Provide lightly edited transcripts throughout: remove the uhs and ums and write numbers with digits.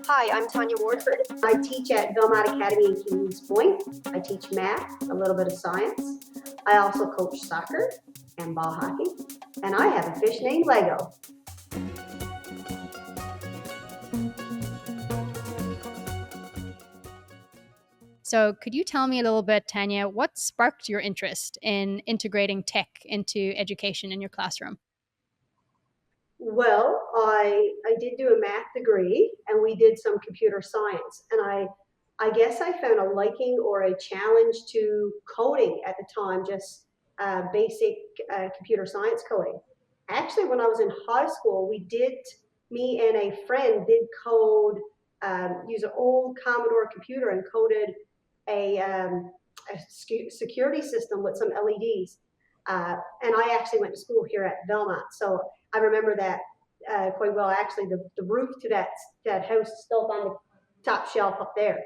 Hi, I'm Tanya Warford. I teach at Valmont Academy in Kings Point. I teach math, a little bit of science. I also coach soccer and ball hockey. And I have a fish named Lego. So could you tell me a little bit, Tanya, what sparked your interest in integrating tech into education in your classroom? Well, I did do a math degree and we did some computer science. And I guess I found a liking or a challenge to coding at the time, just basic computer science coding. Actually, when I was in high school, me and a friend did code, use an old Commodore computer and coded a security system with some LEDs. And I actually went to school here at Valmont. So I remember that quite well. Actually, the roof to that house is still on the top shelf up there.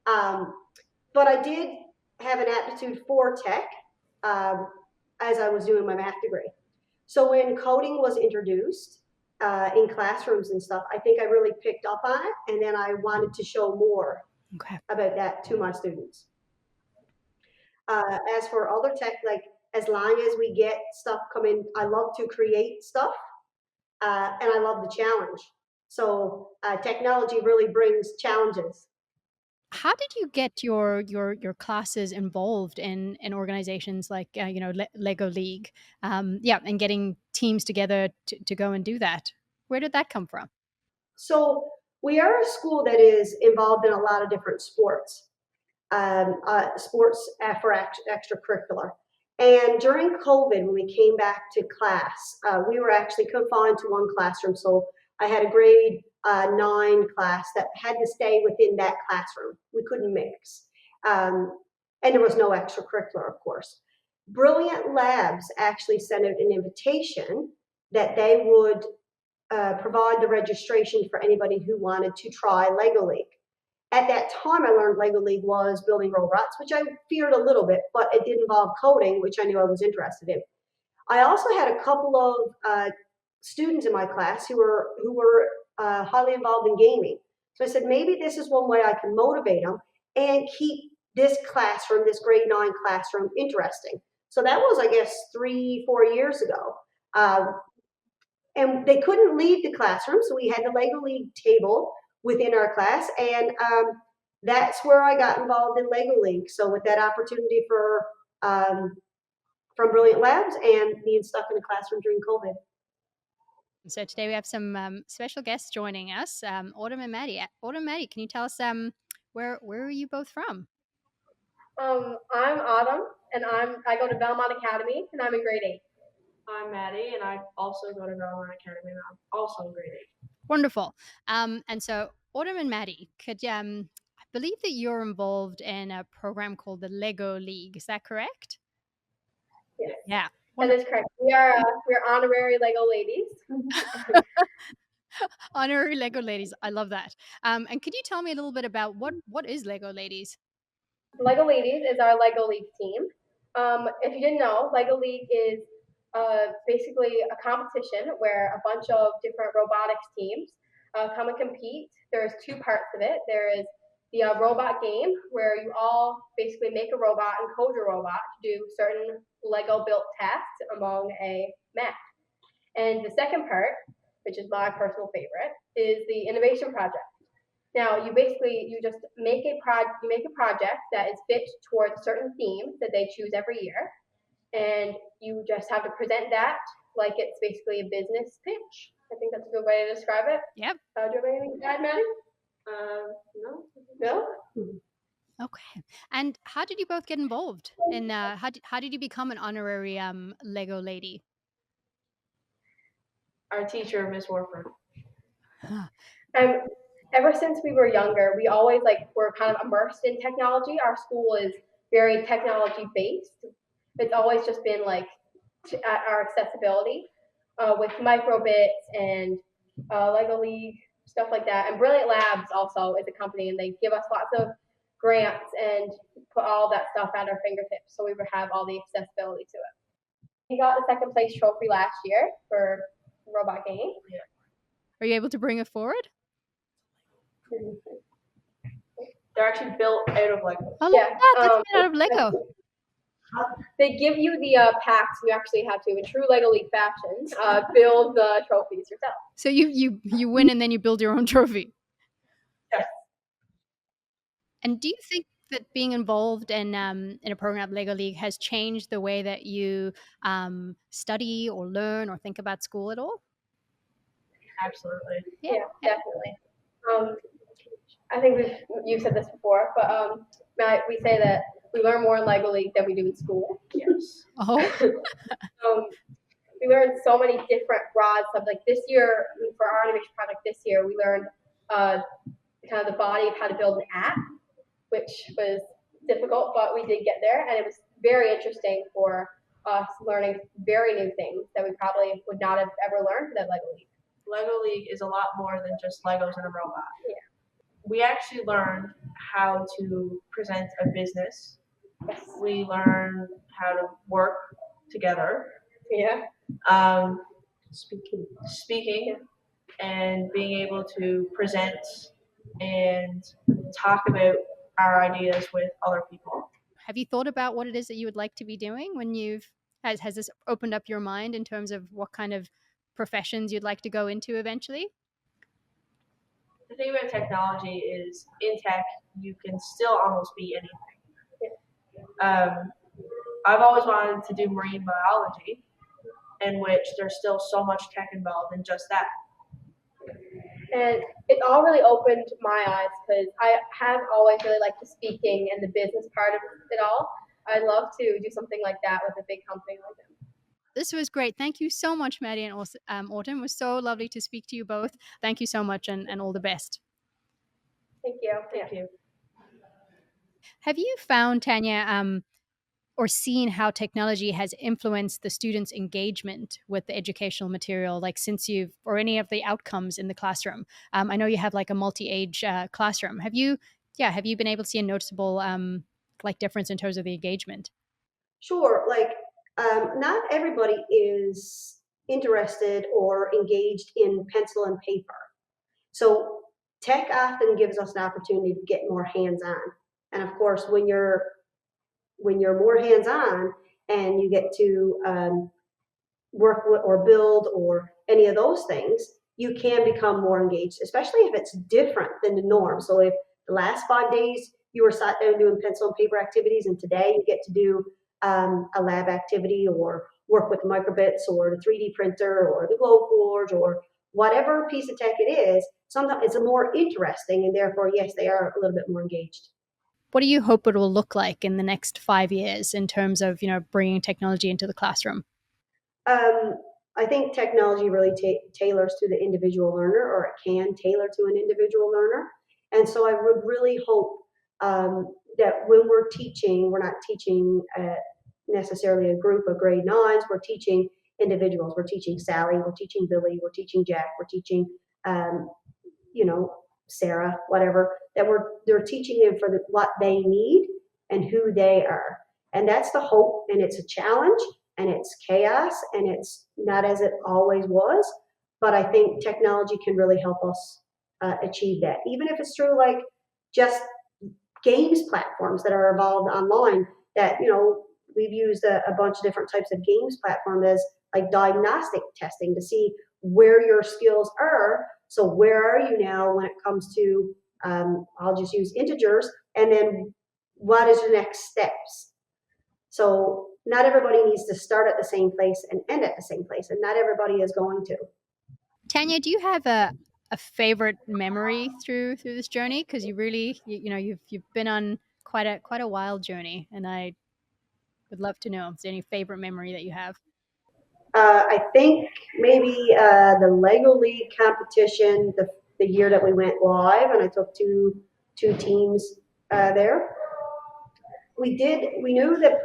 But I did have an aptitude for tech as I was doing my math degree. So when coding was introduced in classrooms and stuff, I think I really picked up on it, and then I wanted to show more about that to my students. As for other tech, like as long as we get stuff coming, I love to create stuff. And I love the challenge. So technology really brings challenges. How did you get your classes involved in organizations like Lego League, and getting teams together to go and do that? Where did that come from? So we are a school that is involved in a lot of different sports, sports for extracurricular. And during COVID, when we came back to class, we were actually confined to one classroom. So I had a grade 9 class that had to stay within that classroom. We couldn't mix. And there was no extracurricular, of course. Brilliant Labs actually sent out an invitation that they would provide the registration for anybody who wanted to try Lego League. At that time, I learned Lego League was building robots, which I feared a little bit, but it did involve coding, which I knew I was interested in. I also had a couple of students in my class who were highly involved in gaming. So I said, maybe this is one way I can motivate them and keep this classroom, this grade 9 classroom, interesting. So that was, I guess, 3-4 years ago. And they couldn't leave the classroom, so we had the Lego League table within our class, and that's where I got involved in Lego League. So with that opportunity from Brilliant Labs and being stuck in a classroom during COVID. So today we have some special guests joining us, Autumn and Maddie. Autumn and Maddie, can you tell us where are you both from? I'm Autumn, and I go to Valmont Academy, and I'm in grade 8. I'm Maddie, and I also go to Valmont Academy, and I'm also in grade 8. Wonderful. And so Autumn and Maddie, I believe that you're involved in a program called the Lego League. Is that correct? Yes. Yeah. That is correct. We're honorary Lego ladies. Honorary Lego ladies. I love that. And could you tell me a little bit about what is Lego Ladies? Lego Ladies is our Lego League team. If you didn't know, Lego League is basically a competition where a bunch of different robotics teams come and compete. There's 2 parts of it. There is the robot game, where you all basically make a robot and code your robot to do certain Lego built tasks among a map. And the second part, which is my personal favorite, is the innovation project. Now, you just make a project that is fit towards a certain theme that they choose every year, and you just have to present that like it's basically a business pitch. I think that's a good way to describe it. Yep. Do you have anything to add, Maddie? No. No? Okay. And how did you both get involved in how did you become an honorary Lego lady? Our teacher, Miss Warford. Ever since we were younger, we always were kind of immersed in technology. Our school is very technology based. It's always just been our accessibility with microbits and Lego League, stuff like that. And Brilliant Labs also is a company, and they give us lots of grants and put all that stuff at our fingertips, so we would have all the accessibility to it. We got the second place trophy last year for robot game. Are you able to bring it forward? They're actually built out of Legos. Oh, look Yeah, at that. That's made out of Lego. They give you the packs, and you actually have to, in true Lego League fashion, build the trophies yourself. So you win and then you build your own trophy. Yes. And do you think that being involved in a program like Lego League has changed the way that you study or learn or think about school at all? Absolutely. Yeah, definitely. I think you've said this before, but we say that we learn more in Lego League than we do in school. Yes. Oh, We learned so many different broad subjects. Like this year, for our animation project this year, we learned kind of the body of how to build an app, which was difficult, but we did get there, and it was very interesting for us learning very new things that we probably would not have ever learned at Lego League. Lego League is a lot more than just Legos and a robot. Yeah. We actually learned how to present a business. Yes. We learned how to work together. Yeah. Speaking, and being able to present and talk about our ideas with other people. have you thought about what it is that you would like to be doing when has this opened up your mind in terms of what kind of professions you'd like to go into eventually? The thing about technology is in tech, you can still almost be anything. I've always wanted to do marine biology, in which there's still so much tech involved in just that. And it all really opened my eyes because I have always really liked the speaking and the business part of it all. I'd love to do something like that with a big company like them. This was great. Thank you so much, Maddie and Autumn. It was so lovely to speak to you both. Thank you so much and all the best. Thank you. Thank you. Have you found, Tanya, or seen how technology has influenced the students' engagement with the educational material, like or any of the outcomes in the classroom? I know you have like a multi-age classroom. Have you been able to see a noticeable difference in terms of the engagement? Sure, not everybody is interested or engaged in pencil and paper. So tech often gives us an opportunity to get more hands-on. And of course, when you're more hands-on and you get to work with or build or any of those things, you can become more engaged, especially if it's different than the norm. So if the last 5 days you were sat down doing pencil and paper activities, and today you get to do a lab activity or work with microbits or the 3D printer or the glow forge or whatever piece of tech it is, sometimes it's more interesting, and therefore, yes, they are a little bit more engaged. What do you hope it will look like in the next 5 years in terms of bringing technology into the classroom? I think technology really tailors to the individual learner, or it can tailor to an individual learner. And so I would really hope that when we're teaching, we're not teaching necessarily a group of grade nines, we're teaching individuals. We're teaching Sally, we're teaching Billy, we're teaching Jack, we're teaching, Sarah, whatever, that they're teaching them for what they need and who they are. And that's the hope, and it's a challenge, and it's chaos, and it's not as it always was. But I think technology can really help us achieve that, even if it's through just games platforms that are evolved online. That we've used a bunch of different types of games platforms as like diagnostic testing to see where your skills are. So where are you now when it comes to I'll just use integers, and then what is your next steps? So not everybody needs to start at the same place and end at the same place, and not everybody is going to. Tanya, do you have a favorite memory through this journey? Because you really, you've been on quite a wild journey, and I would love to know if there's any favorite memory that you have. I think maybe the Lego League competition, the year that we went live, and I took two teams there. We knew that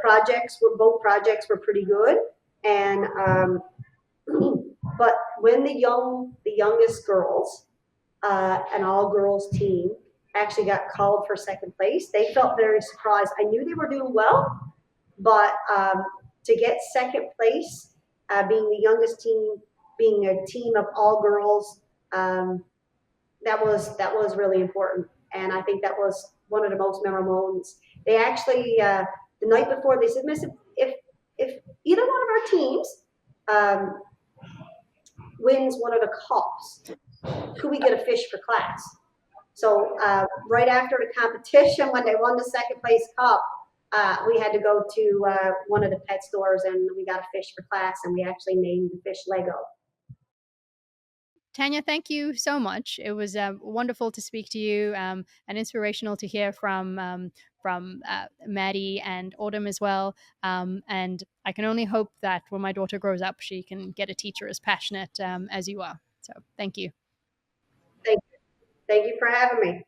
both projects were pretty good, and but when the youngest girls, an all girls team, actually got called for second place, they felt very surprised. I knew they were doing well, but to get second place, being the youngest team, being a team of all girls, that was really important, and I think that was one of the most memorable moments. They actually the night before they said, "Miss, if either one of our teams um, wins one of the cups, could we get a fish for class?" So right after the competition, when they won the second place cup, we had to go to one of the pet stores and we got a fish for class, and we actually named the fish Lego. Tanya, thank you so much. It was wonderful to speak to you, and inspirational to hear from Maddie and Autumn as well. And I can only hope that when my daughter grows up, she can get a teacher as passionate as you are. So thank you. Thank you for having me.